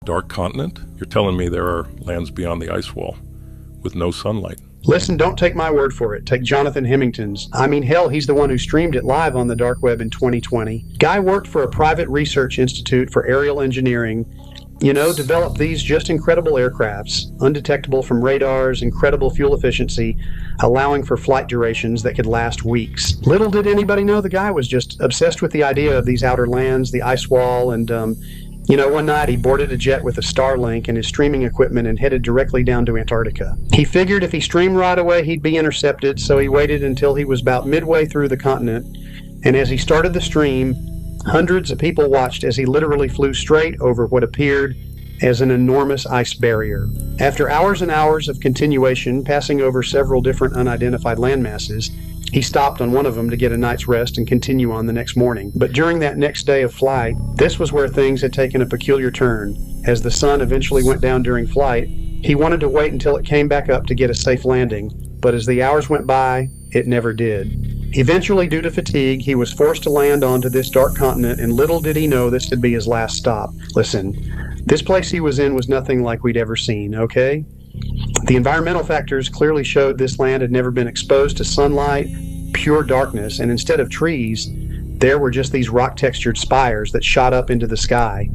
Dark continent? You're telling me there are lands beyond the ice wall with no sunlight? Listen, don't take my word for it. Take Jonathan Hemington's. I mean, hell, he's the one who streamed it live on the dark web in 2020. Guy worked for a private research institute for aerial engineering. Developed these just incredible aircrafts, undetectable from radars, incredible fuel efficiency, allowing for flight durations that could last weeks. Little did anybody know the guy was just obsessed with the idea of these outer lands, the ice wall, and one night he boarded a jet with a Starlink and his streaming equipment and headed directly down to Antarctica. He figured if he streamed right away, he'd be intercepted, so he waited until he was about midway through the continent, and as he started the stream, hundreds of people watched as he literally flew straight over what appeared as an enormous ice barrier. After hours and hours of continuation, passing over several different unidentified landmasses, he stopped on one of them to get a night's rest and continue on the next morning. But during that next day of flight, this was where things had taken a peculiar turn. As the sun eventually went down during flight, he wanted to wait until it came back up to get a safe landing, but as the hours went by, it never did. Eventually, due to fatigue, he was forced to land onto this dark continent, and little did he know this would be his last stop. Listen, this place he was in was nothing like we'd ever seen, okay? The environmental factors clearly showed this land had never been exposed to sunlight, pure darkness, and instead of trees, there were just these rock-textured spires that shot up into the sky.